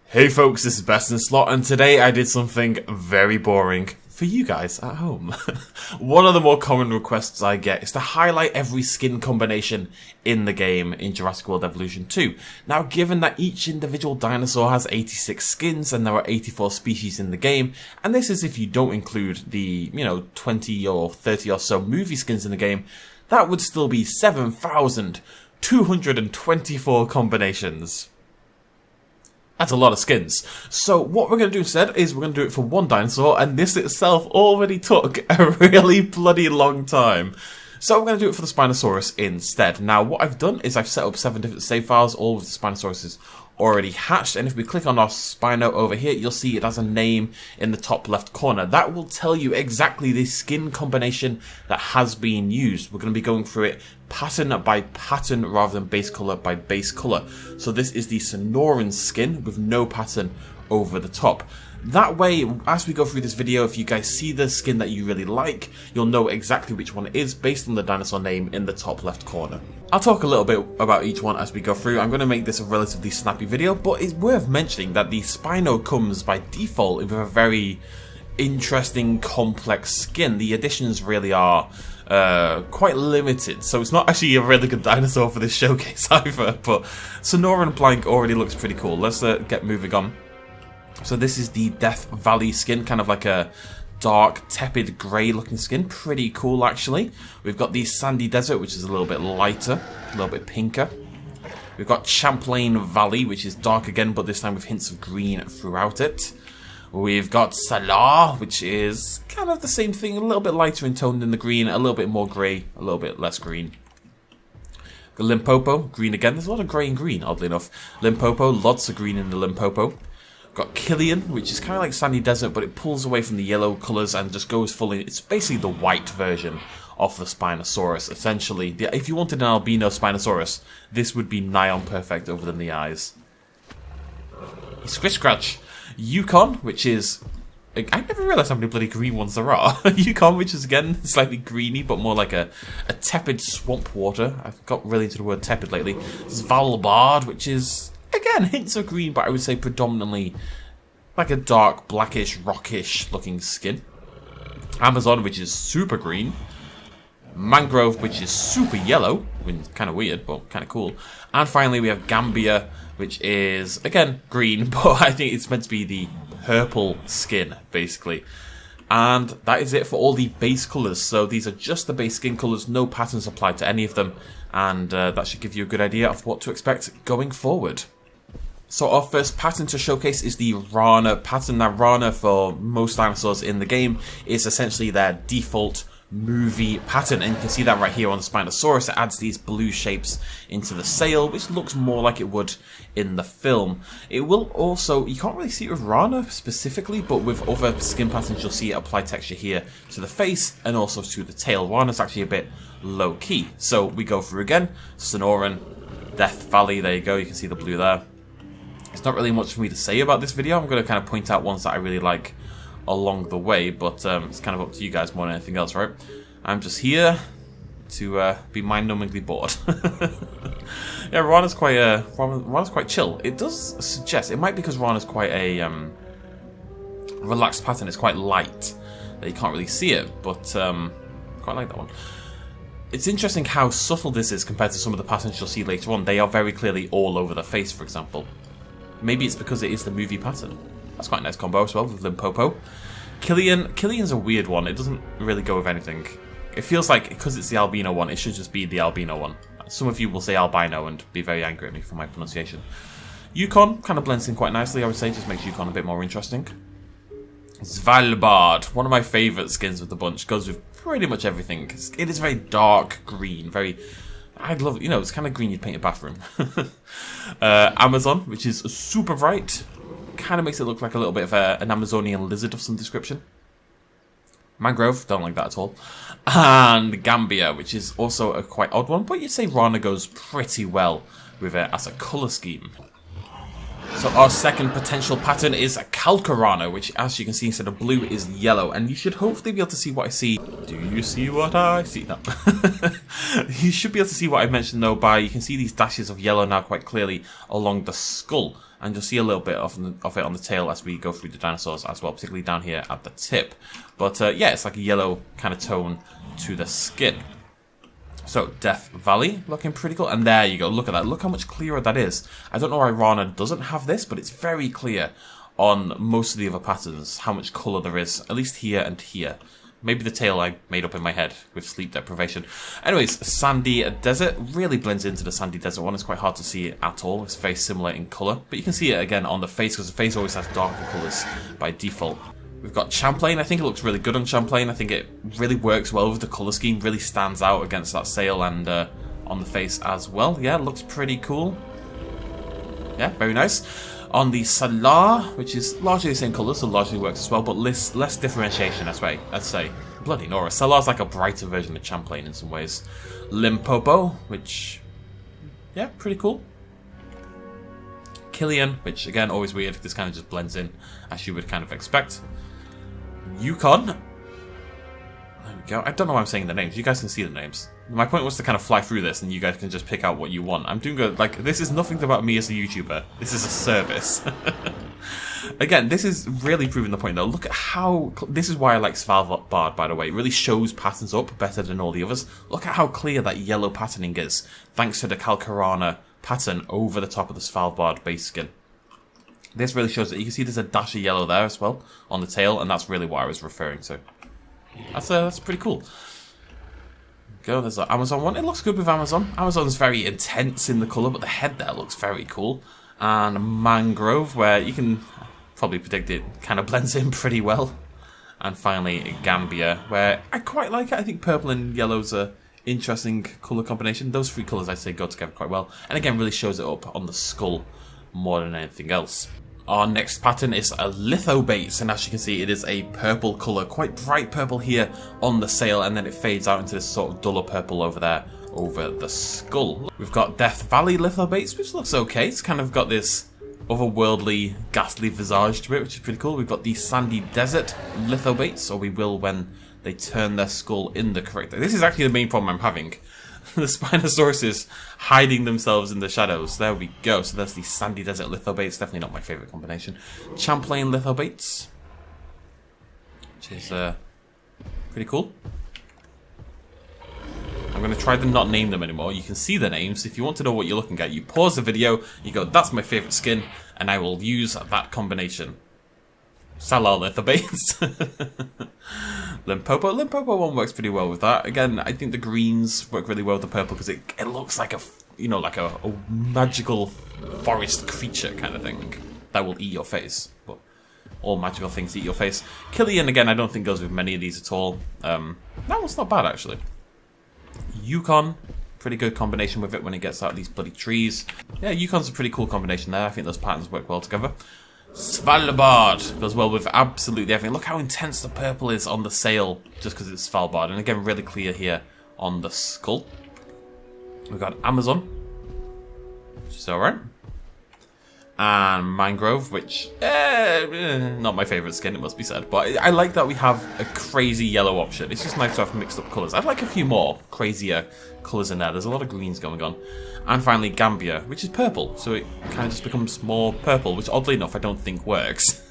Hey folks, this is BestInSlot, and today I did something very boring for you guys at home. One of the more common requests I get is to highlight every skin combination in the game in Jurassic World Evolution 2. Now, given that each individual dinosaur has 86 skins and there are 84 species in the game, and this is if you don't include the, 20 or 30 or so movie skins in the game, that would still be 7,224 combinations. That's a lot of skins. So what we're going to do instead is we're going to do it for one dinosaur, and this itself already took a really bloody long time. So we're going to do it for the Spinosaurus instead. Now what I've done is I've set up 7 different save files, all with the Spinosaurus already hatched, and if we click on our Spino over here, you'll see it has a name in the top left corner. That will tell you exactly the skin combination that has been used. We're going to be going through it pattern by pattern rather than base color by base color. So this is the Sonoran skin with no pattern over the top. That way, as we go through this video, if you guys see the skin that you really like, you'll know exactly which one it is based on the dinosaur name in the top left corner. I'll talk a little bit about each one as we go through. I'm going to make this a relatively snappy video, but it's worth mentioning that the Spino comes by default with a very interesting, complex skin. The additions really are quite limited, so it's not actually a really good dinosaur for this showcase either, but Sonoran Blank already looks pretty cool. Let's get moving on. So this is the Death Valley skin, kind of like a dark, tepid, grey looking skin. Pretty cool, actually. We've got the Sandy Desert, which is a little bit lighter, a little bit pinker. We've got Champlain Valley, which is dark again, but this time with hints of green throughout it. We've got Salar, which is kind of the same thing, a little bit lighter in tone than the green, a little bit more grey, a little bit less green. Limpopo, green again. There's a lot of grey and green, oddly enough. Limpopo, lots of green in the Limpopo. Got Killian, which is kind of like Sandy Desert, but it pulls away from the yellow colours and just goes fully... It's basically the white version of the Spinosaurus, essentially. If you wanted an albino Spinosaurus, this would be nigh on perfect over than the eyes. Squish Scratch. Yukon, which is... I never realised how many bloody green ones there are. Yukon, which is again slightly greeny, but more like a tepid swamp water. I've got really into the word tepid lately. There's Svalbard, which is... Again, hints of green, but I would say predominantly like a dark, blackish, rockish looking skin. Amazon, which is super green. Mangrove, which is super yellow. I mean, kind of weird, but kind of cool. And finally, we have Gambia, which is, again, green, but I think it's meant to be the purple skin, basically. And that is it for all the base colours. So these are just the base skin colours, no patterns applied to any of them. And that should give you a good idea of what to expect going forward. So our first pattern to showcase is the Rana pattern. Now Rana, for most dinosaurs in the game, is essentially their default movie pattern, and you can see that right here on the Spinosaurus. It adds these blue shapes into the sail, which looks more like it would in the film. It will also, you can't really see it with Rana specifically, but with other skin patterns you'll see it apply texture here to the face and also to the tail. Rana's actually a bit low key. So we go through again, Sonoran, Death Valley, there you go, you can see the blue there. It's not really much for me to say about this video. I'm going to kind of point out ones that I really like along the way, but it's kind of up to you guys more than anything else, right? I'm just here to be mind-numbingly bored. Yeah, Rana's quite chill. It does suggest, it might be because Rana's quite a relaxed pattern. It's quite light, that you can't really see it, but quite like that one. It's interesting how subtle this is compared to some of the patterns you'll see later on. They are very clearly all over the face, for example. Maybe it's because it is the movie pattern. That's quite a nice combo as well with Limpopo. Killian's a weird one. It doesn't really go with anything. It feels like, because it's the albino one, it should just be the albino one. Some of you will say albino and be very angry at me for my pronunciation. Yukon kind of blends in quite nicely, I would say. Just makes Yukon a bit more interesting. Svalbard, one of my favourite skins of the bunch. Goes with pretty much everything. It is very dark green, very... I'd love it. You know, it's kind of green you'd paint a bathroom. Amazon, which is super bright. Kind of makes it look like a little bit of an Amazonian lizard of some description. Mangrove, don't like that at all. And Gambia, which is also a quite odd one, but you'd say Rana goes pretty well with it as a colour scheme. So our second potential pattern is a Kalkarana, which, as you can see, instead of blue is yellow. And you should hopefully be able to see what I see. Do you see what I see? No. You should be able to see what I mentioned, though, by you can see these dashes of yellow now quite clearly along the skull. And you'll see a little bit of it on the tail as we go through the dinosaurs as well, particularly down here at the tip. But yeah, it's like a yellow kind of tone to the skin. So, Death Valley, looking pretty cool. And there you go, look at that. Look how much clearer that is. I don't know why Rana doesn't have this, but it's very clear on most of the other patterns how much colour there is, at least here and here. Maybe the tail I made up in my head with sleep deprivation. Anyways, Sandy Desert really blends into the Sandy Desert one. It's quite hard to see it at all. It's very similar in colour. But you can see it again on the face, because the face always has darker colours by default. We've got Champlain. I think it looks really good on Champlain. I think it really works well with the colour scheme. Really stands out against that sail and on the face as well. Yeah, looks pretty cool. Yeah, very nice. On the Salar, which is largely the same colour, so largely works as well, but less differentiation, that's right, I'd say. Bloody Nora. Salar's like a brighter version of Champlain in some ways. Limpopo, which, yeah, pretty cool. Killian, which again, always weird. This kind of just blends in, as you would kind of expect. Yukon. There we go. I don't know why I'm saying the names. You guys can see the names. My point was to kind of fly through this, and you guys can just pick out what you want. I'm doing good. Like, this is nothing about me as a YouTuber. This is a service. Again, this is really proving the point, though. Look at how... This is why I like Svalbard, by the way. It really shows patterns up better than all the others. Look at how clear that yellow patterning is, thanks to the Kalkarana pattern over the top of the Svalbard base skin. This really shows that you can see there's a dash of yellow there as well on the tail, and that's really what I was referring to. That's pretty cool. Go, there's the Amazon one. It looks good with Amazon. Amazon's very intense in the colour, but the head there looks very cool. And Mangrove, where you can probably predict it kind of blends in pretty well. And finally, Gambia, where I quite like it. I think purple and yellow's a interesting colour combination. Those three colours, I'd say, go together quite well. And again, really shows it up on the skull more than anything else. Our next pattern is a Lithobates, and as you can see, it is a purple colour, quite bright purple here on the sail, and then it fades out into this sort of duller purple over there, over the skull. We've got Death Valley Lithobates, which looks okay. It's kind of got this otherworldly, ghastly visage to it, which is pretty cool. We've got the Sandy Desert Lithobates, or we will when they turn their skull in the correct... This is actually the main problem I'm having. The Spinosaurus is hiding themselves in the shadows. There we go. So there's the Sandy Desert Lithobates. Definitely not my favourite combination. Champlain Lithobates, which is pretty cool. I'm going to try to not name them anymore. You can see the names. If you want to know what you're looking at, you pause the video, you go, that's my favourite skin, and I will use that combination. Salar Lithobates. Limpopo. Limpopo one works pretty well with that. Again, I think the greens work really well with the purple because it looks like a, you know, like a magical forest creature kind of thing that will eat your face. But all magical things eat your face. Killian, again, I don't think goes with many of these at all. That one's not bad, actually. Yukon, pretty good combination with it when it gets out of these bloody trees. Yeah, Yukon's a pretty cool combination there. I think those patterns work well together. Svalbard goes well with absolutely everything. Look how intense the purple is on the sail, just because it's Svalbard. And again, really clear here on the skull. We've got Amazon, which is alright. And Mangrove, which, not my favourite skin, it must be said. But I like that we have a crazy yellow option. It's just nice to have mixed up colours. I'd like a few more crazier colours in there. There's a lot of greens going on. And finally, Gambia, which is purple. So it kind of just becomes more purple, which oddly enough I don't think works.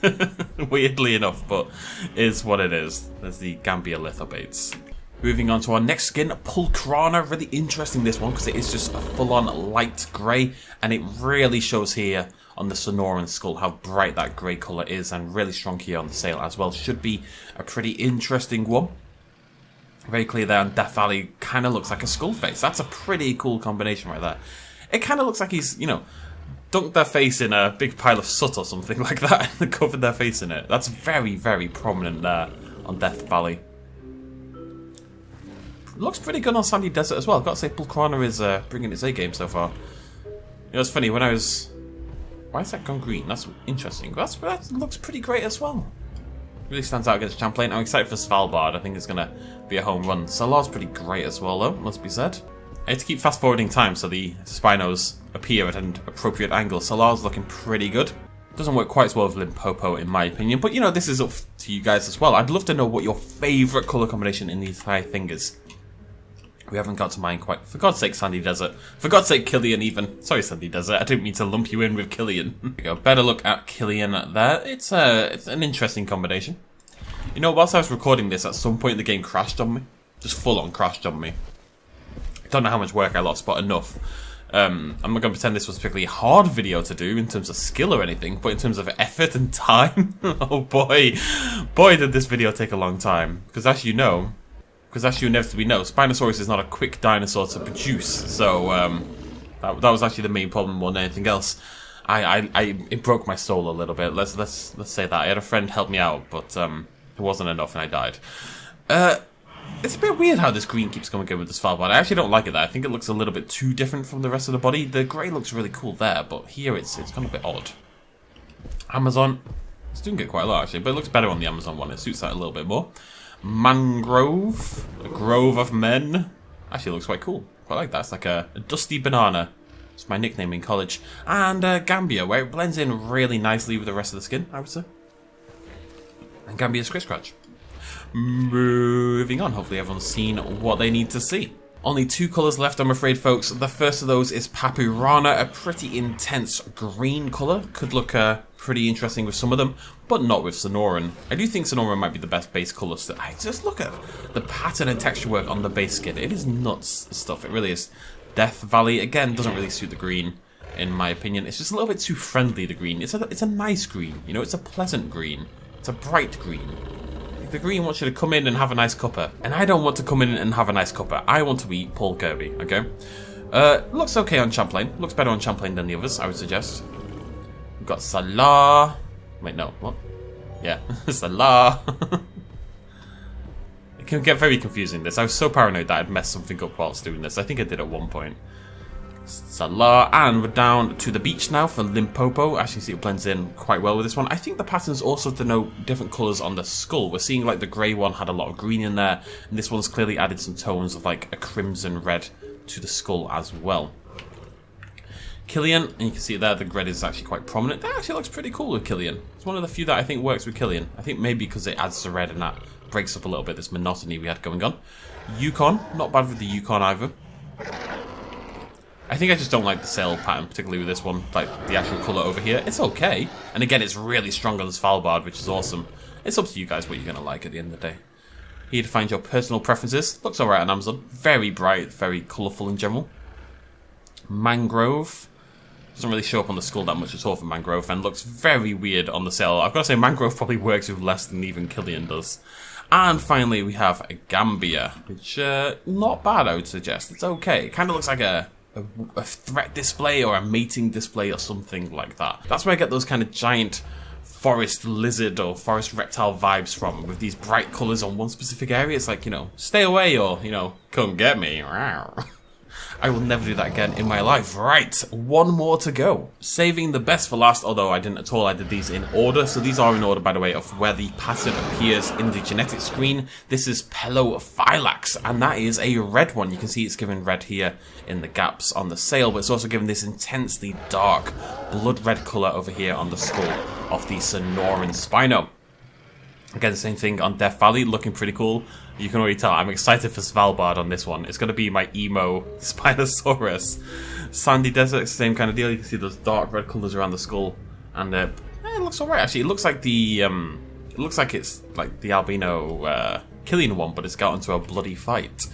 Weirdly enough, but is what it is. There's the Gambia Lithobates. Moving on to our next skin, Pulchrana. Really interesting, this one, because it is just a full-on light grey. And it really shows here on the Sonoran skull how bright that grey colour is. And really strong here on the sail as well. Should be a pretty interesting one. Very clear there, and Death Valley kind of looks like a skull face. That's a pretty cool combination right there. It kind of looks like he's, you know, dunked their face in a big pile of soot or something like that and covered their face in it. That's very, very prominent there on Death Valley. Looks pretty good on Sandy Desert as well. I've got to say, Pulchrana is bringing its A-game so far. You know, it's funny, when I was... Why is that gone green? That's interesting. That looks pretty great as well. Really stands out against Champlain. I'm excited for Svalbard. I think it's going to be a home run. Salar's pretty great as well, though, must be said. I had to keep fast forwarding time so the Spinos appear at an appropriate angle. Salar's looking pretty good. Doesn't work quite as well with Limpopo in my opinion, but you know, this is up to you guys as well. I'd love to know what your favourite colour combination in the entire thing is. We haven't got to mine quite. For God's sake, Sandy Desert. For God's sake, Killian even. Sorry, Sandy Desert. I didn't mean to lump you in with Killian. There we go. Better look at Killian there. It's an interesting combination. You know, whilst I was recording this, at some point the game crashed on me. Just full on crashed on me. Don't know how much work I lost, but enough. I'm not going to pretend this was a particularly hard video to do in terms of skill or anything, but in terms of effort and time, oh boy. Boy, did this video take a long time. Because as you inevitably know, Spinosaurus is not a quick dinosaur to produce, so that was actually the main problem more than anything else. It broke my soul a little bit. Let's say that. I had a friend help me out, but it wasn't enough and I died. It's a bit weird how this green keeps going good with the Svalbard. I actually don't like it there. I think it looks a little bit too different from the rest of the body. The grey looks really cool there, but here it's kind of a bit odd. Amazon, it's doing good quite a lot actually, but it looks better on the Amazon one. It suits that a little bit more. Mangrove, a grove of men. Actually looks quite cool. Quite like that. It's like a dusty banana. It's my nickname in college. And Gambia, where it blends in really nicely with the rest of the skin, I would say. And Gambia's Scratch. Moving on, hopefully everyone's seen what they need to see. Only two colours left, I'm afraid, folks. The first of those is Papirana, a pretty intense green colour. Could look pretty interesting with some of them, but not with Sonoran. I do think Sonoran might be the best base colour. I just look at the pattern and texture work on the base skin. It is nuts stuff, it really is. Death Valley, again, doesn't really suit the green, in my opinion. It's just a little bit too friendly, the green. It's a nice green, you know, it's a pleasant green. It's a bright green. The green wants you to come in and have a nice cuppa. And I don't want to come in and have a nice cuppa. I want to eat Paul Kirby, okay? Looks okay on Champlain. Looks better on Champlain than the others, I would suggest. We've got Salar. Wait, no, what? Yeah, Salar. It can get very confusing, this. I was so paranoid that I'd messed something up whilst doing this. I think I did at one point. Salar, and we're down to the beach now for Limpopo. As you can see, it blends in quite well with this one. I think the pattern's also to note different colours on the skull. We're seeing like the grey one had a lot of green in there, and this one's clearly added some tones of like a crimson red to the skull as well. Killian, and you can see there the red is actually quite prominent. That actually looks pretty cool with Killian. It's one of the few that I think works with Killian. I think maybe because it adds the red and that breaks up a little bit this monotony we had going on. Yukon, not bad with the Yukon either. I think I just don't like the sail pattern, particularly with this one, like the actual colour over here. It's okay. And again, it's really strong on the Svalbard, which is awesome. It's up to you guys what you're going to like at the end of the day. Here to find your personal preferences. Looks alright on Amazon. Very bright, very colourful in general. Mangrove. Doesn't really show up on the skull that much at all for Mangrove, and looks very weird on the sail. I've got to say, Mangrove probably works with less than even Killian does. And finally, we have a Gambia, which, not bad, I would suggest. It's okay. It kind of looks like a threat display or a mating display or something like that. That's where I get those kind of giant forest lizard or forest reptile vibes from, with these bright colours on one specific area. It's like, you know, stay away or, you know, come get me. I will never do that again in my life. Right, one more to go. Saving the best for last, although I didn't at all. I did these in order. So these are in order, by the way, of where the pattern appears in the genetic screen. This is Pilo-phylax, and that is a red one. You can see it's given red here in the gaps on the sail, but it's also given this intensely dark blood red colour over here on the skull of the Sonoran Spino. Again, the same thing on Death Valley, looking pretty cool. You can already tell, I'm excited for Svalbard on this one. It's going to be my emo Spinosaurus. Sandy Desert, same kind of deal. You can see those dark red colours around the skull. And it looks alright, actually. It looks like it's like the albino Killian one, but it's got into a bloody fight.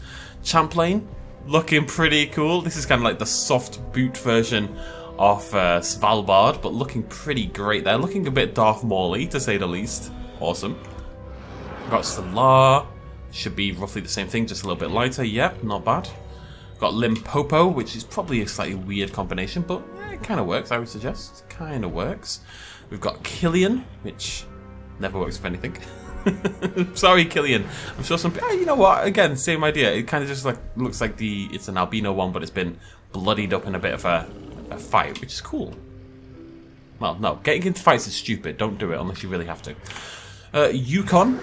Champlain, looking pretty cool. This is kind of like the soft boot version of Svalbard, but looking pretty great there. Looking a bit Darth Maul-y, to say the least. Awesome. Got Salar. Should be roughly the same thing, just a little bit lighter. Yep, not bad. Got Limpopo, which is probably a slightly weird combination, but it kind of works, I would suggest. Kind of works. We've got Killian, which never works for anything. Sorry, Killian. I'm sure some... you know what? Again, same idea. It kind of just like looks like it's an albino one, but it's been bloodied up in a bit of a fight, which is cool. Well, no. Getting into fights is stupid. Don't do it unless you really have to. Yukon,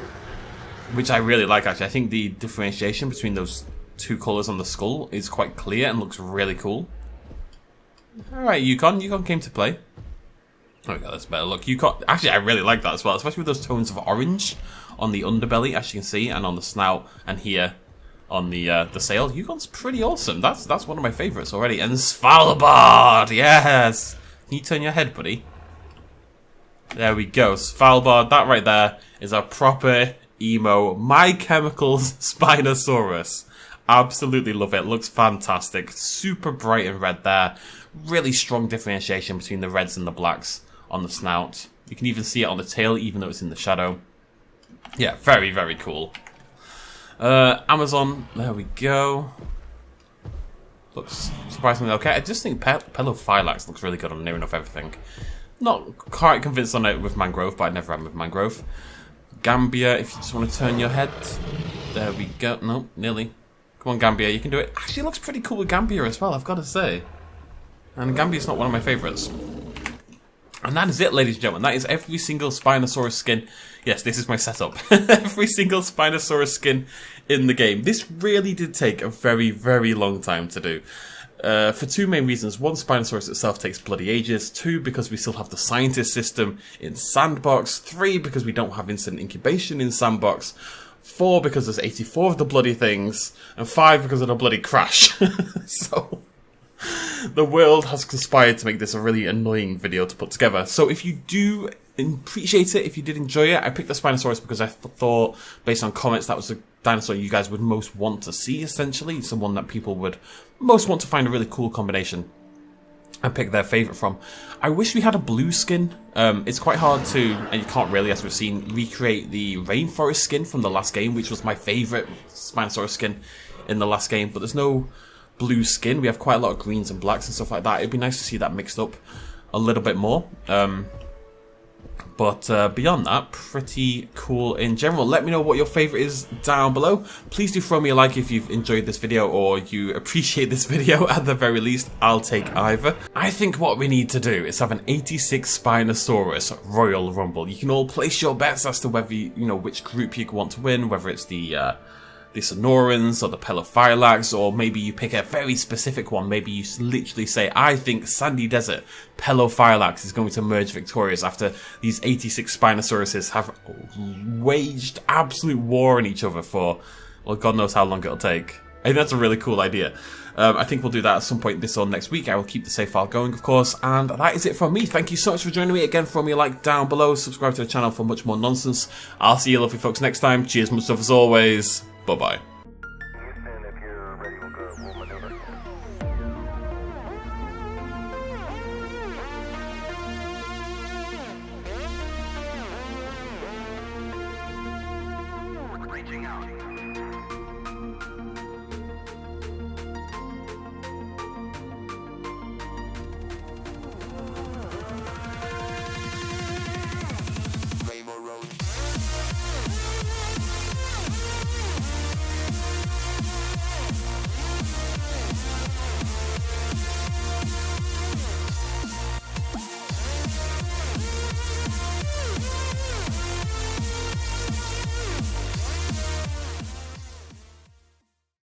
which I really like, actually. I think the differentiation between those two colours on the skull is quite clear and looks really cool. Alright, Yukon. Yukon came to play. Oh my god, that's a better look. Yukon. Actually, I really like that as well, especially with those tones of orange on the underbelly, as you can see, and on the snout, and here on the sail. Yukon's pretty awesome. That's one of my favourites already. And Svalbard, yes. Can you turn your head, buddy? There we go. Svalbard. That right there is a proper emo My Chemicals Spinosaurus. Absolutely love it. Looks fantastic. Super bright and red there. Really strong differentiation between the reds and the blacks on the snout. You can even see it on the tail, even though it's in the shadow. Yeah, very, very cool. Amazon, there we go. Looks surprisingly okay. I just think Pilo-phylax looks really good on near enough everything. Not quite convinced on it with mangrove, but I never am with mangrove. Gambia, if you just want to turn your head. There we go. No, nearly. Come on, Gambia, you can do it. Actually, it looks pretty cool with Gambia as well, I've got to say. And Gambia's not one of my favourites. And that is it, ladies and gentlemen. That is every single Spinosaurus skin. Yes, this is my setup. Every single Spinosaurus skin in the game. This really did take a very, very long time to do. For two main reasons. One, Spinosaurus itself takes bloody ages. Two, because we still have the scientist system in Sandbox. Three, because we don't have instant incubation in Sandbox. 4, because there's 84 of the bloody things. And 5, because of the bloody crash. So the world has conspired to make this a really annoying video to put together. So if you do appreciate it, if you did enjoy it, I picked the Spinosaurus because I thought, based on comments, that was the dinosaur you guys would most want to see, essentially. It's the one that people would most want to find a really cool combination and pick their favourite from. I wish we had a blue skin. It's quite hard to, and you can't really, as we've seen, recreate the rainforest skin from the last game, which was my favourite Spinosaurus skin in the last game, but there's no blue skin. We have quite a lot of greens and blacks and stuff like that. It'd be nice to see that mixed up a little bit more. But beyond that, pretty cool in general. Let me know what your favourite is down below. Please do throw me a like if you've enjoyed this video or you appreciate this video. At the very least, I'll take either. I think what we need to do is have an 86 Spinosaurus Royal Rumble. You can all place your bets as to whether you know which group you want to win, whether it's the Sonorans or the Pilo-phylax, or maybe you pick a very specific one. Maybe you literally say, I think Sandy Desert Pilo-phylax is going to emerge victorious after these 86 Spinosauruses have waged absolute war on each other for, well, God knows how long it'll take. I think that's a really cool idea. I think we'll do that at some point this or next week. I will keep the save file going, of course. And that is it from me. Thank you so much for joining me. Again, throw me a like down below. Subscribe to the channel for much more nonsense. I'll see you lovely folks next time. Cheers, much love as always. Bye-bye. Reaching out.